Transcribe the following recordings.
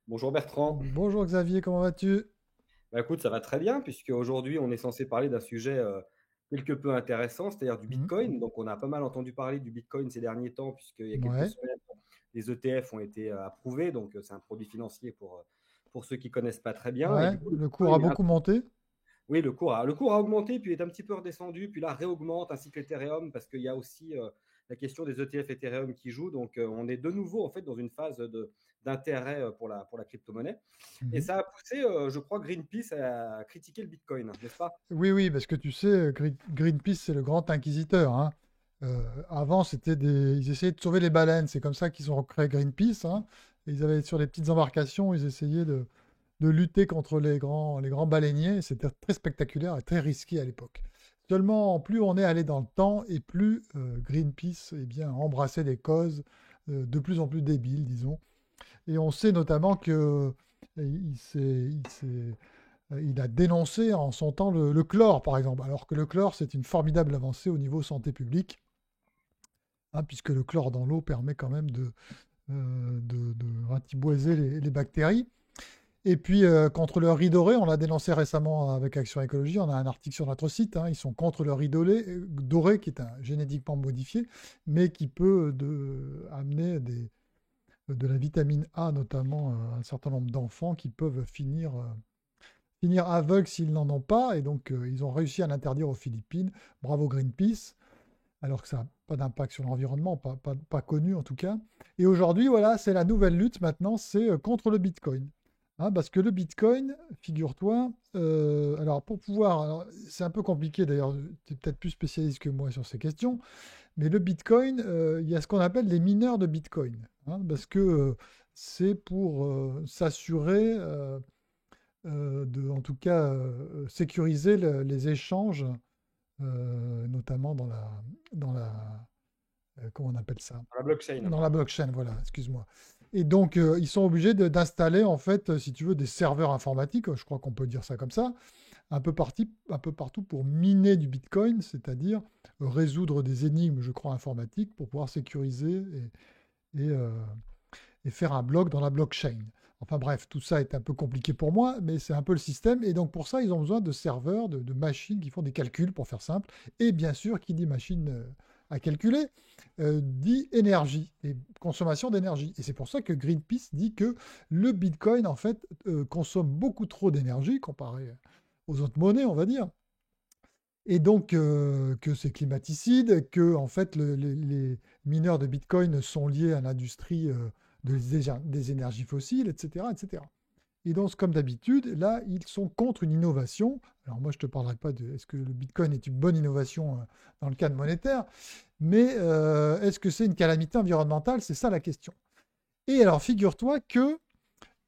Bonjour Bertrand. Bonjour Xavier, comment vas-tu? Bah, écoute, ça va très bien puisque aujourd'hui on est censé parler d'un sujet quelque peu intéressant, c'est-à-dire du Mhm. Bitcoin. Donc on a pas mal entendu parler du Bitcoin ces derniers temps puisqu'il y a quelques Ouais, semaines, les ETF ont été approuvés. Donc c'est un produit financier pour ceux qui connaissent pas très bien. Et ouais, du coup, le le cours a Bitcoin beaucoup monté. oui, le cours a augmenté, puis est un petit peu redescendu, puis là réaugmente, ainsi que l'Ethereum, parce qu'il y a aussi la question des ETF Ethereum qui joue. Donc on est de nouveau en fait dans une phase d'intérêt pour la crypto-monnaie. Et Mhm. ça a poussé, je crois, Greenpeace à critiquer le Bitcoin, n'est-ce pas? Oui, oui, parce que tu sais, Greenpeace, c'est le grand inquisiteur, hein. Avant, ils essayaient de sauver les baleines. C'est comme ça qu'ils ont créé Greenpeace, hein. Et ils avaient sur les petites embarcations, ils essayaient de lutter contre les grands baleiniers. C'était très spectaculaire et très risqué à l'époque. Seulement, plus on est allé dans le temps et plus Greenpeace eh bien, a embrassé des causes de plus en plus débiles, disons. Et on sait notamment que il a dénoncé en son temps le chlore, par exemple, alors que le chlore, c'est une formidable avancée au niveau santé publique, hein, puisque le chlore dans l'eau permet quand même de ratiboiser les bactéries. Et puis, contre le riz doré, on l'a dénoncé récemment avec Action Écologie, on a un article sur notre site, hein, ils sont contre le riz doré, qui est un génétiquement modifié, mais qui peut amener de la vitamine A, notamment un certain nombre d'enfants qui peuvent finir aveugles s'ils n'en ont pas. Et donc, ils ont réussi à l'interdire aux Philippines. Bravo Greenpeace, alors que ça n'a pas d'impact sur l'environnement, pas connu en tout cas. Et aujourd'hui, voilà, c'est la nouvelle lutte maintenant, c'est contre le Bitcoin. Hein, parce que le Bitcoin, figure-toi, alors pour pouvoir, alors, c'est un peu compliqué d'ailleurs, tu es peut-être plus spécialiste que moi sur ces questions, mais le Bitcoin, il y a ce qu'on appelle les mineurs de Bitcoin, hein, parce que c'est pour s'assurer, en tout cas, sécuriser les échanges, notamment dans la, comment on appelle ça? Dans la blockchain. Dans la blockchain, voilà, excuse-moi. Et donc, ils sont obligés d'installer, en fait, si tu veux, des serveurs informatiques, je crois qu'on peut dire ça comme ça, un peu partout pour miner du Bitcoin, c'est-à-dire résoudre des énigmes, je crois, informatiques pour pouvoir sécuriser et, euh, et faire un bloc dans la blockchain. Enfin bref, tout ça est un peu compliqué pour moi, mais c'est un peu le système. Et donc pour ça, ils ont besoin de serveurs, de machines qui font des calculs, pour faire simple. Et bien sûr, qui dit machine à calculer, dit énergie et consommation d'énergie. Et c'est pour ça que Greenpeace dit que le Bitcoin, en fait, consomme beaucoup trop d'énergie comparé aux autres monnaies, on va dire. Et donc que c'est climaticide, que en fait les mineurs de Bitcoin sont liés à l'industrie des énergies fossiles, etc., etc. Et donc, comme d'habitude, là, ils sont contre une innovation. Alors moi, je ne te parlerai pas de est-ce que le Bitcoin est une bonne innovation dans le cadre monétaire, mais est-ce que c'est une calamité environnementale? C'est ça la question. Et alors, figure-toi que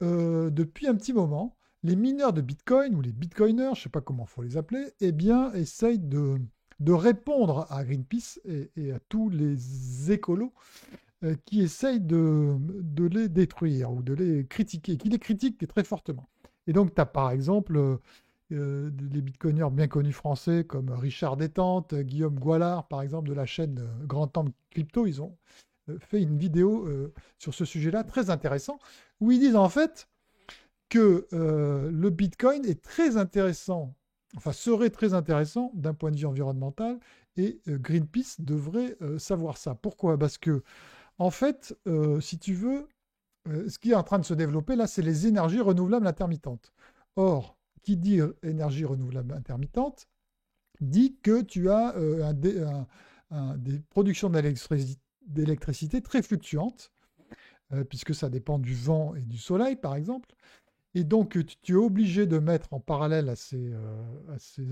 depuis un petit moment, les mineurs de Bitcoin ou les Bitcoiners, je ne sais pas comment il faut les appeler, eh bien, essayent de répondre à Greenpeace et à tous les écolos qui essayent de les détruire ou de les critiquer, qui les critiquent très fortement. Et donc, tu as par exemple les bitcoiners bien connus français comme Richard Détente, Guillaume Goualard, par exemple, de la chaîne Grand Temple Crypto. Ils ont fait une vidéo sur ce sujet-là très intéressant, où ils disent en fait que le Bitcoin est très intéressant, enfin serait très intéressant d'un point de vue environnemental, et Greenpeace devrait savoir ça. Pourquoi? Parce que en fait, si tu veux, ce qui est en train de se développer là, c'est les énergies renouvelables intermittentes. Or, qui dit énergie renouvelable intermittente dit que tu as des productions d'électricité très fluctuantes, puisque ça dépend du vent et du soleil, par exemple. Et donc, tu es obligé de mettre en parallèle à ces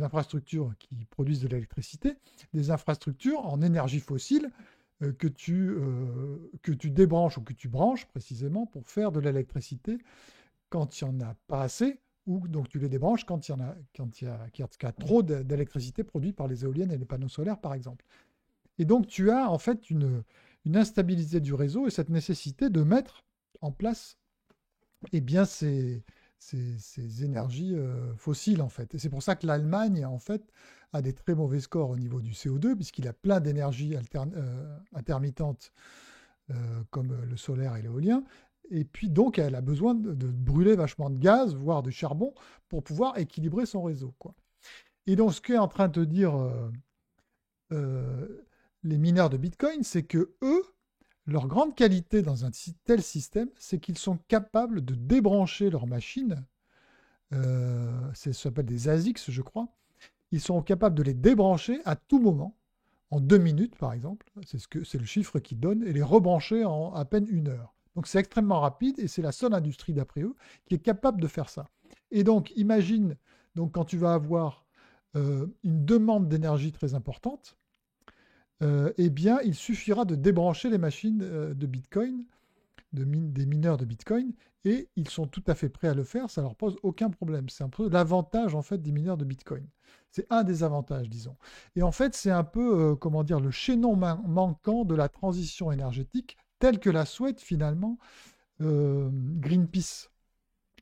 infrastructures qui produisent de l'électricité, des infrastructures en énergie fossile que tu débranches ou que tu branches précisément pour faire de l'électricité quand il n'y en a pas assez, ou donc tu les débranches quand il y a trop d'électricité produite par les éoliennes et les panneaux solaires, par exemple. Et donc, tu as en fait une instabilité du réseau et cette nécessité de mettre en place eh bien, ces énergies fossiles, en fait. Et c'est pour ça que l'Allemagne, en fait, a des très mauvais scores au niveau du CO2, puisqu'il a plein d'énergies intermittentes, comme le solaire et l'éolien, Et puis donc, elle a besoin de brûler vachement de gaz, voire de charbon, pour pouvoir équilibrer son réseau, quoi. Et donc, ce qu'est en train de te dire les mineurs de Bitcoin, c'est que eux, leur grande qualité dans un tel système, c'est qu'ils sont capables de débrancher leur machine. Ça s'appelle des ASICs, je crois. Ils sont capables de les débrancher à tout moment, en 2 minutes par exemple, c'est le chiffre qu'ils donnent, et les rebrancher en à peine 1 heure. Donc c'est extrêmement rapide et c'est la seule industrie d'après eux qui est capable de faire ça. Et donc imagine donc quand tu vas avoir une demande d'énergie très importante, eh bien il suffira de débrancher les machines de Bitcoin, des mineurs de Bitcoin, et ils sont tout à fait prêts à le faire, ça leur pose aucun problème. C'est un peu l'avantage en fait des mineurs de Bitcoin. C'est un des avantages, disons. Et en fait, c'est un peu, comment dire, le chaînon manquant de la transition énergétique telle que la souhaite finalement Greenpeace.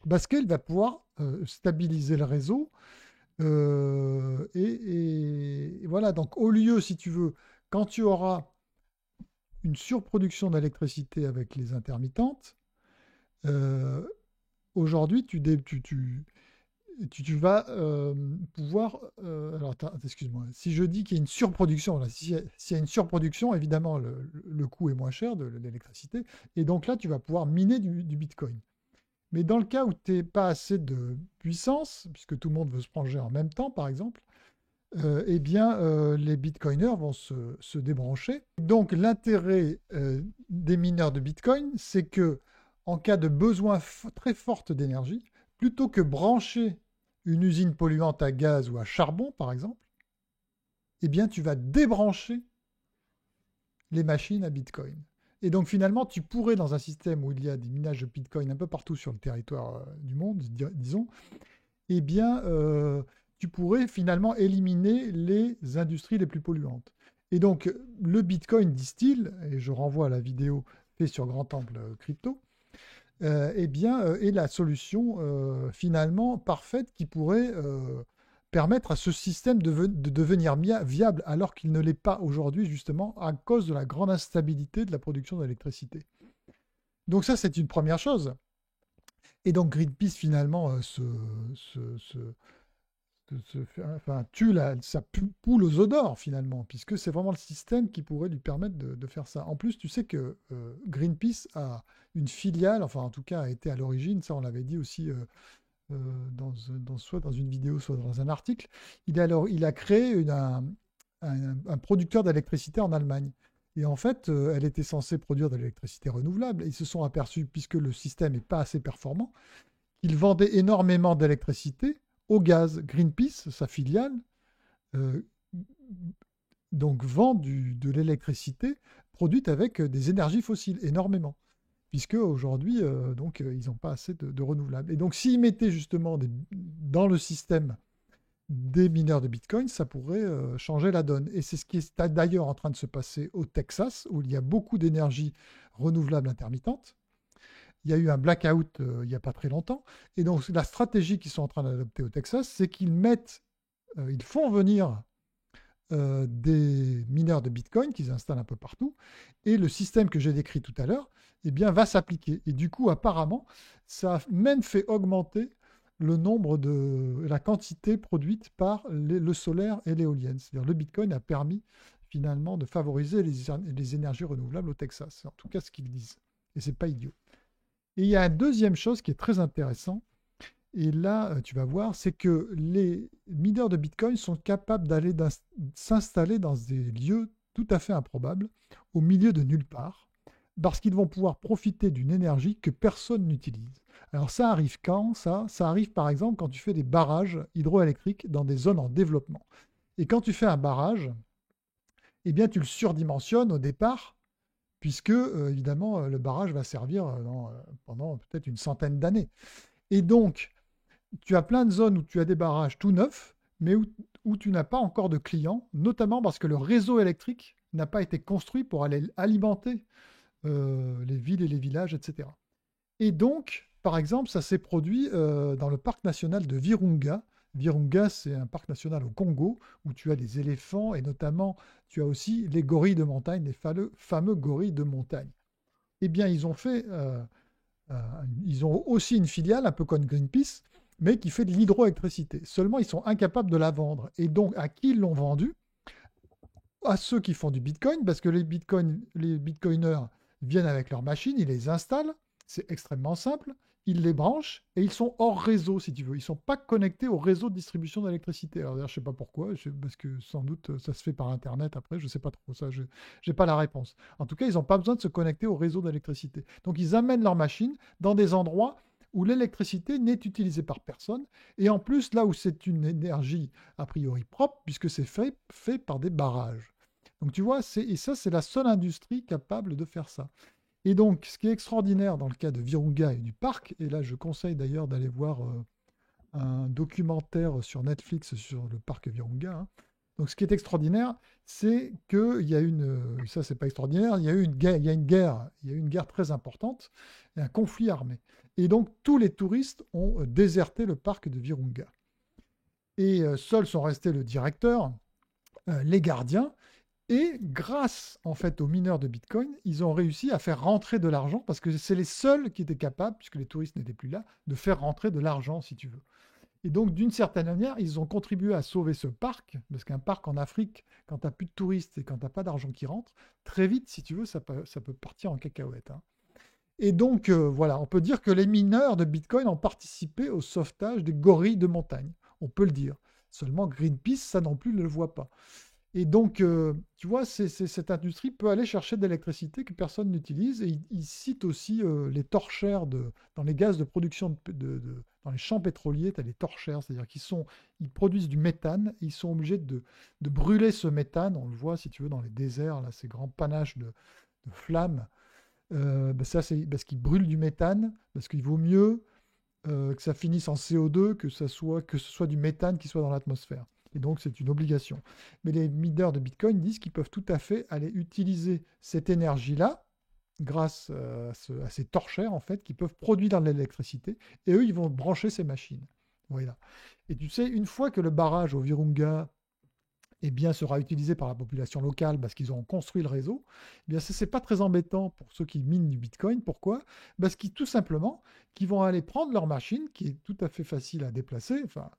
Parce qu'elle va pouvoir stabiliser le réseau. Et voilà, donc au lieu, si tu veux, quand tu auras une surproduction d'électricité avec les intermittentes, aujourd'hui, tu vas pouvoir. Alors, excuse-moi. Si je dis qu'il y a une surproduction, s'il y a une surproduction, évidemment, le coût est moins cher de l'électricité. Et donc là, tu vas pouvoir miner du Bitcoin. Mais dans le cas où tu n'as pas assez de puissance, puisque tout le monde veut se ranger en même temps, par exemple, eh bien, les bitcoiners vont se débrancher. Donc, l'intérêt des mineurs de Bitcoin, c'est que en cas de besoin très forte d'énergie, plutôt que brancher une usine polluante à gaz ou à charbon, par exemple, eh bien, tu vas débrancher les machines à Bitcoin. Et donc, finalement, tu pourrais, dans un système où il y a des minages de Bitcoin un peu partout sur le territoire du monde, disons, eh bien, tu pourrais finalement éliminer les industries les plus polluantes. Et donc, le Bitcoin, disent-ils, et je renvoie à la vidéo faite sur Grand Temple Crypto, eh bien, est la solution finalement parfaite qui pourrait permettre à ce système de devenir viable alors qu'il ne l'est pas aujourd'hui, justement, à cause de la grande instabilité de la production d'électricité. Donc ça, c'est une première chose. Et donc Greenpeace, finalement, tue sa poule aux œufs d'or, finalement, puisque c'est vraiment le système qui pourrait lui permettre de faire ça. En plus, tu sais que Greenpeace a une filiale, enfin en tout cas a été à l'origine, ça on l'avait dit aussi soit dans une vidéo, soit dans un article, il a créé un producteur d'électricité en Allemagne. Et en fait, elle était censée produire de l'électricité renouvelable. Et ils se sont aperçus, puisque le système n'est pas assez performant, qu'ils vendaient énormément d'électricité au gaz. Greenpeace, sa filiale, euh, donc vend de l'électricité produite avec des énergies fossiles, énormément. Puisque aujourd'hui, ils n'ont pas assez de renouvelables. Et donc, s'ils mettaient justement dans le système des mineurs de Bitcoin, ça pourrait changer la donne. Et c'est ce qui est d'ailleurs en train de se passer au Texas, où il y a beaucoup d'énergie renouvelable intermittente. Il y a eu un blackout il n'y a pas très longtemps. Et donc, la stratégie qu'ils sont en train d'adopter au Texas, c'est ils font venir des mineurs de Bitcoin qu'ils installent un peu partout. Et le système que j'ai décrit tout à l'heure, eh bien, va s'appliquer. Et du coup, apparemment, ça a même fait augmenter la quantité produite par le solaire et l'éolienne. C'est-à-dire le Bitcoin a permis finalement de favoriser les énergies renouvelables au Texas. C'est en tout cas ce qu'ils disent. Et c'est pas idiot. Et il y a une deuxième chose qui est très intéressante, et là, tu vas voir, c'est que les mineurs de Bitcoin sont capables d'aller s'installer dans des lieux tout à fait improbables, au milieu de nulle part, parce qu'ils vont pouvoir profiter d'une énergie que personne n'utilise. Alors ça arrive quand ça arrive par exemple quand tu fais des barrages hydroélectriques dans des zones en développement. Et quand tu fais un barrage, eh bien tu le surdimensionnes au départ, puisque évidemment le barrage va servir pendant peut-être une centaine d'années. Et donc, tu as plein de zones où tu as des barrages tout neufs, mais où tu n'as pas encore de clients, notamment parce que le réseau électrique n'a pas été construit pour aller alimenter les villes et les villages, etc. Et donc, par exemple, ça s'est produit dans le parc national de Virunga. Virunga, c'est un parc national au Congo où tu as des éléphants et notamment tu as aussi les gorilles de montagne, les fameux gorilles de montagne. Eh bien, ils ont fait Euh, Ils ont aussi une filiale, un peu comme Greenpeace, mais qui fait de l'hydroélectricité. Seulement, ils sont incapables de la vendre. Et donc, à qui ils l'ont vendue? À ceux qui font du Bitcoin, parce que les Bitcoiners viennent avec leurs machines, ils les installent, c'est extrêmement simple, ils les branchent et ils sont hors réseau, si tu veux. Ils ne sont pas connectés au réseau de distribution d'électricité. Alors d'ailleurs, je ne sais pas pourquoi, parce que sans doute ça se fait par Internet après, je ne sais pas trop, ça, je n'ai pas la réponse. En tout cas, ils n'ont pas besoin de se connecter au réseau d'électricité. Donc ils amènent leurs machines dans des endroits où l'électricité n'est utilisée par personne, et en plus là où c'est une énergie a priori propre, puisque c'est fait par des barrages. Donc tu vois, et ça, c'est la seule industrie capable de faire ça. Et donc, ce qui est extraordinaire dans le cas de Virunga et du parc, et là je conseille d'ailleurs d'aller voir un documentaire sur Netflix sur le parc Virunga. Hein. Donc, ce qui est extraordinaire, c'est qu'il y a ça c'est pas extraordinaire, il y a eu une guerre, il y a eu une guerre très importante, et un conflit armé. Et donc, tous les touristes ont déserté le parc de Virunga. Et seuls sont restés le directeur, les gardiens, et grâce en fait aux mineurs de Bitcoin, ils ont réussi à faire rentrer de l'argent parce que c'est les seuls qui étaient capables, puisque les touristes n'étaient plus là, de faire rentrer de l'argent, si tu veux. Et donc, d'une certaine manière, ils ont contribué à sauver ce parc, parce qu'un parc en Afrique, quand tu n'as plus de touristes et quand tu n'as pas d'argent qui rentre, très vite, si tu veux, ça peut partir en cacahuète. Hein. Et donc, voilà, on peut dire que les mineurs de Bitcoin ont participé au sauvetage des gorilles de montagne. On peut le dire. Seulement, Greenpeace, ça non plus, ne le voit pas. Et donc, tu vois, cette industrie peut aller chercher de l'électricité que personne n'utilise. Et il cite aussi les torchères dans les gaz de production, dans les champs pétroliers, tu as les torchères, c'est-à-dire ils produisent du méthane, et ils sont obligés de brûler ce méthane. On le voit, si tu veux, dans les déserts, là, ces grands panaches de flammes. Ben ça, c'est parce qu'ils brûlent du méthane, parce qu'il vaut mieux que ça finisse en CO2 que ce soit du méthane qui soit dans l'atmosphère. Et donc, c'est une obligation. Mais les mineurs de Bitcoin disent qu'ils peuvent tout à fait aller utiliser cette énergie-là grâce à ces torchères, en fait, qui peuvent produire de l'électricité. Et eux, ils vont brancher ces machines. Voilà. Et tu sais, une fois que le barrage au Virunga eh bien, sera utilisé par la population locale parce qu'ils ont construit le réseau, eh bien, ce n'est pas très embêtant pour ceux qui minent du Bitcoin. Pourquoi? Parce qu'ils, tout simplement, qu'ils vont aller prendre leur machine, qui est tout à fait facile à déplacer, enfin,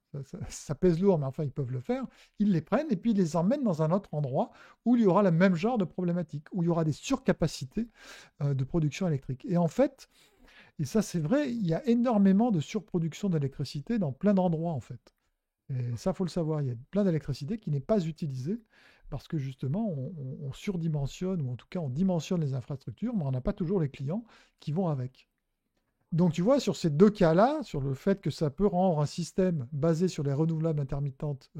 ça pèse lourd, mais enfin, ils peuvent le faire, ils les prennent et puis ils les emmènent dans un autre endroit où il y aura le même genre de problématique, où il y aura des surcapacités de production électrique. Et en fait, et ça c'est vrai, il y a énormément de surproduction d'électricité dans plein d'endroits, en fait. Et ça, faut le savoir, il y a plein d'électricité qui n'est pas utilisée parce que justement, on surdimensionne, ou en tout cas, on dimensionne les infrastructures, mais on n'a pas toujours les clients qui vont avec. Donc, tu vois, sur ces deux cas-là, sur le fait que ça peut rendre un système basé sur les renouvelables intermittentes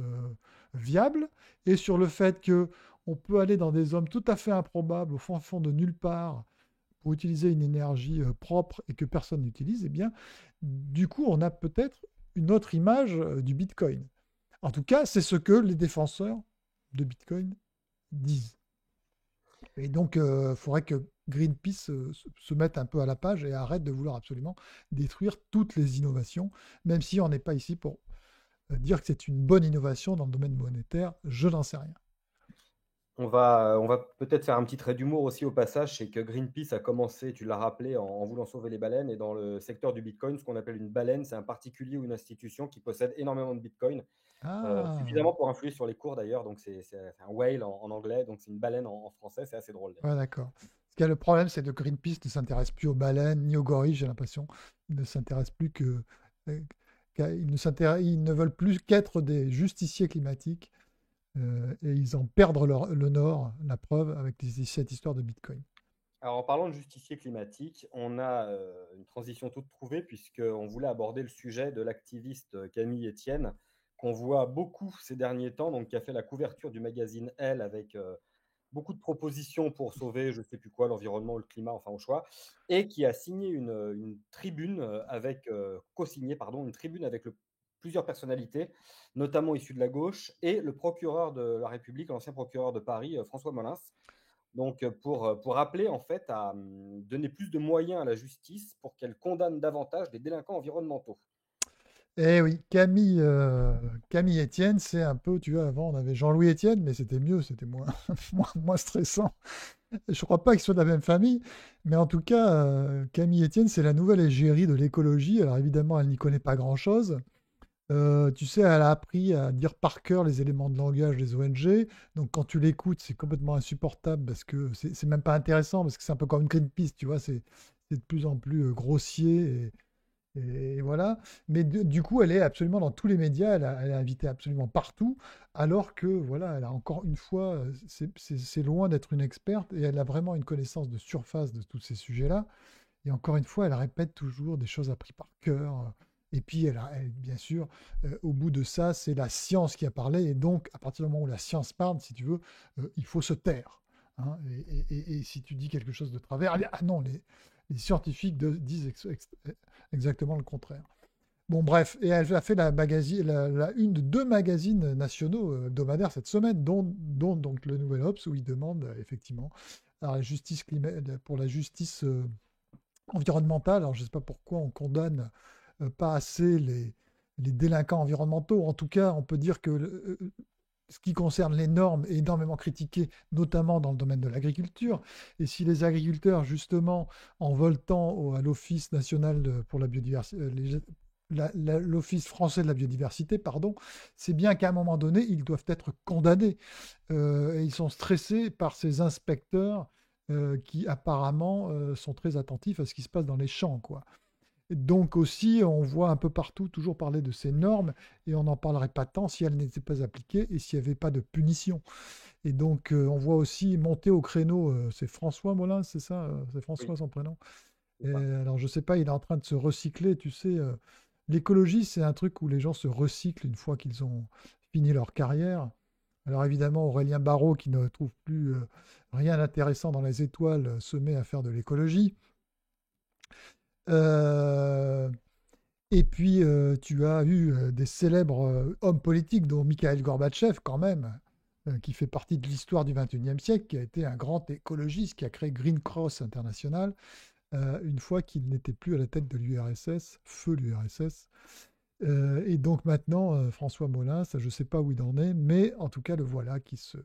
viable, et sur le fait que on peut aller dans des zones tout à fait improbables, au fond de nulle part, pour utiliser une énergie propre et que personne n'utilise, eh bien, du coup, on a peut-être une autre image du Bitcoin. En tout cas, c'est ce que les défenseurs de Bitcoin disent. Et donc, il faudrait que Greenpeace se mette un peu à la page et arrête de vouloir absolument détruire toutes les innovations, même si on n'est pas ici pour dire que c'est une bonne innovation dans le domaine monétaire, je n'en sais rien. On va peut-être faire un petit trait d'humour aussi au passage, c'est que Greenpeace a commencé, tu l'as rappelé, en voulant sauver les baleines. Et dans le secteur du Bitcoin, ce qu'on appelle une baleine, c'est un particulier ou une institution qui possède énormément de Bitcoin, Ah, suffisamment pour influer sur les cours d'ailleurs. Donc c'est un whale en anglais, donc c'est une baleine en français, c'est assez drôle d'ailleurs. ouais, d'accord. Ce qu'il y a le problème, c'est que Greenpeace ne s'intéresse plus aux baleines ni aux gorilles, j'ai l'impression. Ils ne s'intéressent plus que. euh, ils ne veulent plus qu'être des justiciers climatiques et ils en perdent le nord, la preuve, avec cette histoire de Bitcoin. Alors, en parlant de justicier climatique, on a une transition toute trouvée puisqu'on voulait aborder le sujet de l'activiste Camille Etienne, qu'on voit beaucoup ces derniers temps, donc qui a fait la couverture du magazine Elle avec beaucoup de propositions pour sauver, je ne sais plus quoi, l'environnement ou le climat, enfin au choix, et qui a signé une tribune co-signé, pardon, une tribune avec plusieurs personnalités, notamment issues de la gauche, et le procureur de la République, l'ancien procureur de Paris, François Molins. Donc, pour appeler en fait à donner plus de moyens à la justice pour qu'elle condamne davantage les délinquants environnementaux. Eh oui, Camille Etienne, c'est un peu, tu vois, avant on avait Jean-Louis Etienne, mais c'était mieux, c'était moins, moins stressant. Je crois pas qu'ils soient de la même famille, mais en tout cas, Camille Etienne, c'est la nouvelle égérie de l'écologie. Alors évidemment, elle n'y connaît pas grand-chose. Tu sais, elle a appris à dire par cœur les éléments de langage des ONG. Donc quand tu l'écoutes, c'est complètement insupportable parce que c'est même pas intéressant, parce que c'est un peu comme Greenpeace, tu vois, c'est de plus en plus grossier et voilà. Mais du coup, elle est absolument dans tous les médias, elle est invitée absolument partout, alors que, voilà, elle a encore une fois, c'est loin d'être une experte et elle a vraiment une connaissance de surface de tous ces sujets-là. Et encore une fois, elle répète toujours des choses apprises par cœur. Et puis, bien sûr, au bout de ça, c'est la science qui a parlé. Et donc, à partir du moment où la science parle, si tu veux, il faut se taire. Hein. Et si tu dis quelque chose de travers, ah non, les scientifiques disent exactement le contraire. Bon, bref, et elle a fait la une de deux magazines nationaux hebdomadaires cette semaine, dont donc le Nouvel Obs, où il demande effectivement la justice pour la justice environnementale. Alors, je ne sais pas pourquoi on condamne pas assez les délinquants environnementaux. En tout cas, on peut dire que ce qui concerne les normes est énormément critiqué, notamment dans le domaine de l'agriculture. Et si les agriculteurs, justement, en veulent tant à l'Office national pour la biodiversité, l'Office français de la biodiversité, pardon, c'est bien qu'à un moment donné, ils doivent être condamnés. Et ils sont stressés par ces inspecteurs qui apparemment sont très attentifs à ce qui se passe dans les champs, quoi. Donc aussi, on voit un peu partout toujours parler de ces normes et on n'en parlerait pas tant si elles n'étaient pas appliquées et s'il n'y avait pas de punition. Et donc, on voit aussi monter au créneau, c'est François Molins, c'est ça? C'est Oui, François son prénom? c'est Et ça. alors, je sais pas, il est en train de se recycler, tu sais. L'écologie, c'est un truc où les gens se recyclent une fois qu'ils ont fini leur carrière. Alors évidemment, Aurélien Barraud, qui ne trouve plus rien d'intéressant dans les étoiles, se met à faire de l'écologie. Euh, et puis, tu as eu des célèbres hommes politiques, dont Mikhail Gorbatchev, quand même, qui fait partie de l'histoire du XXIe siècle, qui a été un grand écologiste, qui a créé Green Cross International, une fois qu'il n'était plus à la tête de l'URSS, feu l'URSS. Et donc maintenant, François Molins, je ne sais pas où il en est, mais en tout cas, le voilà qui se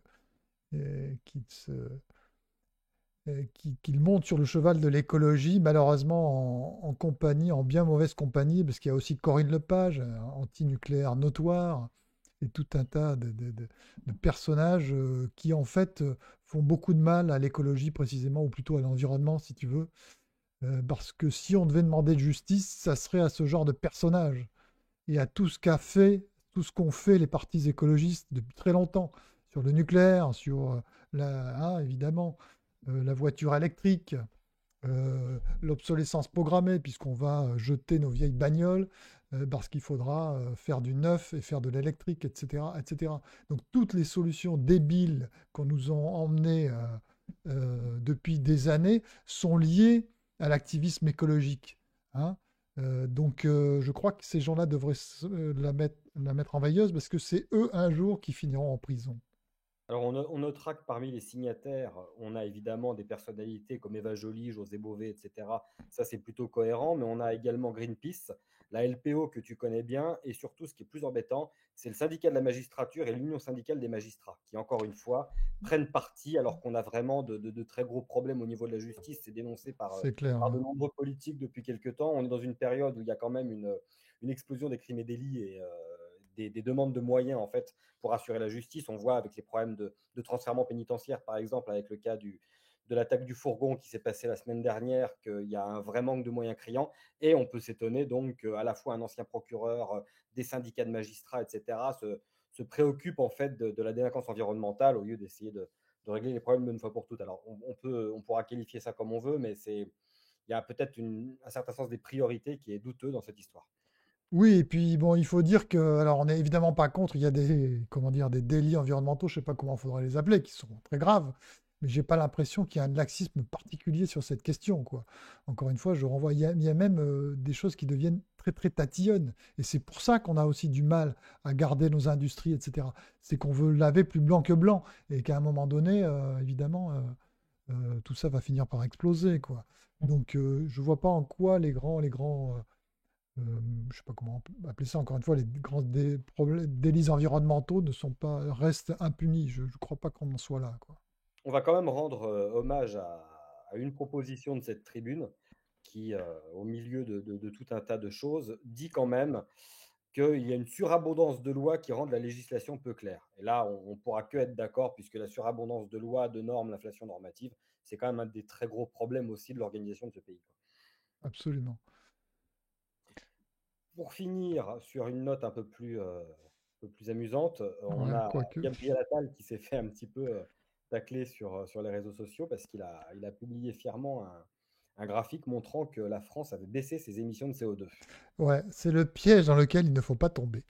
qu'il monte sur le cheval de l'écologie, malheureusement en compagnie, en bien mauvaise compagnie, parce qu'il y a aussi Corinne Lepage, anti-nucléaire notoire, et tout un tas de personnages qui en fait font beaucoup de mal à l'écologie précisément, ou plutôt à l'environnement si tu veux, parce que si on devait demander de justice, ça serait à ce genre de personnage, et à tout ce qu'ont fait les partis écologistes depuis très longtemps, sur le nucléaire, sur évidemment, la voiture électrique, l'obsolescence programmée, puisqu'on va jeter nos vieilles bagnoles, parce qu'il faudra faire du neuf et faire de l'électrique, etc., etc. Donc toutes les solutions débiles qu'on nous a emmenées depuis des années sont liées à l'activisme écologique. Hein. Donc je crois que ces gens-là devraient la mettre en veilleuse parce que c'est eux un jour qui finiront en prison. Alors, on notera que parmi les signataires, on a évidemment des personnalités comme Eva Joly, José Bové, etc. Ça, c'est plutôt cohérent, mais on a également Greenpeace, la LPO que tu connais bien, et surtout, ce qui est plus embêtant, c'est le syndicat de la magistrature et l'Union syndicale des magistrats, qui, encore une fois, prennent parti alors qu'on a vraiment de très gros problèmes au niveau de la justice. C'est dénoncé C'est clair. par de Hein. nombreux politiques depuis quelques temps. On est dans une période où il y a quand même une explosion des crimes et délits et des demandes de moyens, en fait, pour assurer la justice. On voit avec les problèmes de transfèrement pénitentiaire, par exemple, avec le cas de l'attaque du fourgon qui s'est passé la semaine dernière, qu'il y a un vrai manque de moyens criants. Et on peut s'étonner donc qu'à la fois un ancien procureur, des syndicats de magistrats, etc., se préoccupent en fait de la délinquance environnementale au lieu d'essayer de régler les problèmes d'une fois pour toutes. Alors on pourra qualifier ça comme on veut, mais il y a peut-être un certain sens des priorités qui est douteux dans cette histoire. Oui, et puis bon, il faut dire que, alors on n'est évidemment pas contre, il y a comment dire, des délits environnementaux, je ne sais pas comment il faudrait les appeler, qui sont très graves, mais j'ai pas l'impression qu'il y a un laxisme particulier sur cette question, quoi. Encore une fois, je renvoie, il y a même des choses qui deviennent très très tatillonnes, et c'est pour ça qu'on a aussi du mal à garder nos industries, etc. C'est qu'on veut laver plus blanc que blanc, et qu'à un moment donné, évidemment, tout ça va finir par exploser, quoi. Donc, je vois pas en quoi les grands je ne sais pas comment appeler ça, encore une fois, les grands délits environnementaux restent impunis. Je ne crois pas qu'on en soit là, quoi. On va quand même rendre hommage à une proposition de cette tribune qui, au milieu de tout un tas de choses, dit quand même qu'il y a une surabondance de lois qui rendent la législation peu claire. Et là, on pourra que être d'accord, puisque la surabondance de lois, de normes, l'inflation normative, c'est quand même un des très gros problèmes aussi de l'organisation de ce pays. Absolument. Pour finir sur une note un peu plus amusante, on Ouais, a quoique. Gabriel Attal qui s'est fait un petit peu tacler sur les réseaux sociaux parce qu'il a publié fièrement un graphique montrant que la France avait baissé ses émissions de CO2. Ouais, c'est le piège dans lequel il ne faut pas tomber.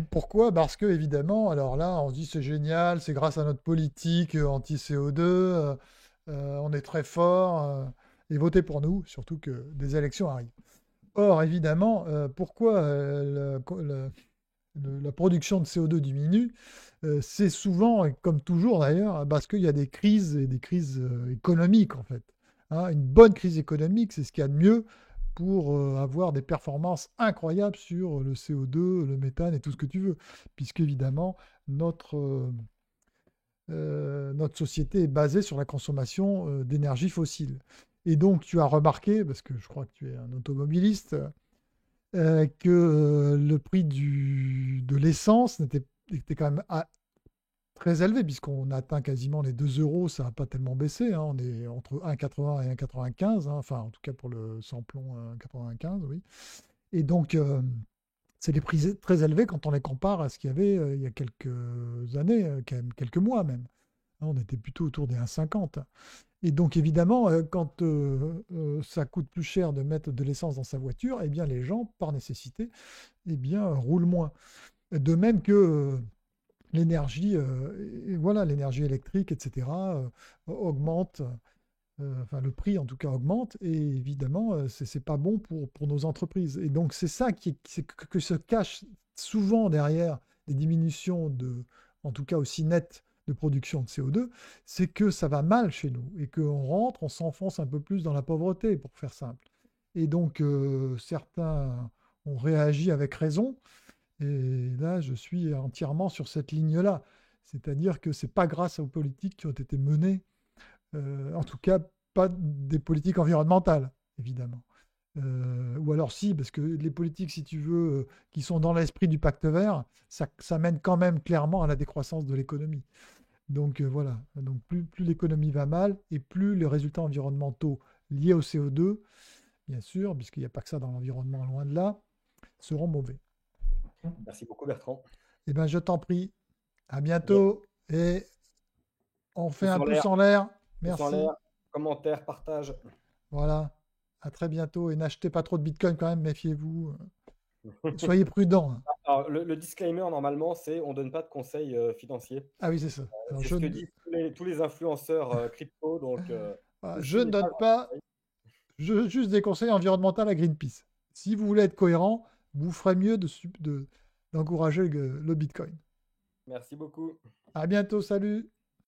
Pourquoi? Parce que, évidemment, alors là, on se dit c'est génial, c'est grâce à notre politique anti-CO2, on est très fort, et votez pour nous, surtout que des élections arrivent. Or, évidemment, pourquoi la production de CO2 diminue? C'est souvent, et comme toujours d'ailleurs, parce qu'il y a des crises et des crises économiques, en fait. Hein, une bonne crise économique, c'est ce qu'il y a de mieux pour avoir des performances incroyables sur le CO2, le méthane et tout ce que tu veux. Puisque, évidemment, notre société est basée sur la consommation d'énergie fossile. Et donc, tu as remarqué, parce que je crois que tu es un automobiliste, que le prix de l'essence était quand même très élevé, puisqu'on atteint quasiment les 2 euros, ça n'a pas tellement baissé, hein, on est entre 1,80 et 1,95, hein, enfin en tout cas pour le samplon 95, oui. Et donc, c'est des prix très élevés quand on les compare à ce qu'il y avait il y a quelques années, quand même, quelques mois même. Hein, on était plutôt autour des 1,50. Et donc, évidemment, quand ça coûte plus cher de mettre de l'essence dans sa voiture, eh bien, les gens, par nécessité, eh bien, roulent moins. De même que l'énergie, et voilà, l'énergie électrique, etc., augmente. Enfin, le prix, en tout cas, augmente. Et évidemment, c'est pas bon pour nos entreprises. Et donc, c'est ça que se cache souvent derrière des diminutions en tout cas aussi nettes de production de CO2, c'est que ça va mal chez nous et qu'on rentre, on s'enfonce un peu plus dans la pauvreté, pour faire simple. Et donc, certains ont réagi avec raison. Et là, je suis entièrement sur cette ligne-là. C'est-à-dire que c'est pas grâce aux politiques qui ont été menées, en tout cas pas des politiques environnementales, évidemment. Ou alors si, parce que les politiques, si tu veux, qui sont dans l'esprit du pacte vert, ça mène quand même clairement à la décroissance de l'économie. Donc voilà, donc plus l'économie va mal et plus les résultats environnementaux liés au CO2, bien sûr, puisqu'il n'y a pas que ça dans l'environnement, loin de là, seront mauvais. Merci beaucoup Bertrand. Eh bien, je t'en prie. À Bien, bientôt et on fait pouce un en pouce l'air, en l'air. pouce en Merci. l'air, commentaire, partage. Voilà. À très bientôt et n'achetez pas trop de Bitcoin quand même, méfiez-vous. Soyez prudents. Hein. Alors, le disclaimer, normalement, c'est on ne donne pas de conseils financiers. Ah oui, c'est ça. Alors, C'est ce que disent tous les influenceurs crypto. Donc, voilà, je ceci ne n'est pas donne un pas conseil. juste des conseils environnementaux à Greenpeace. Si vous voulez être cohérent, vous ferez mieux d'encourager le Bitcoin. Merci beaucoup. À bientôt, salut.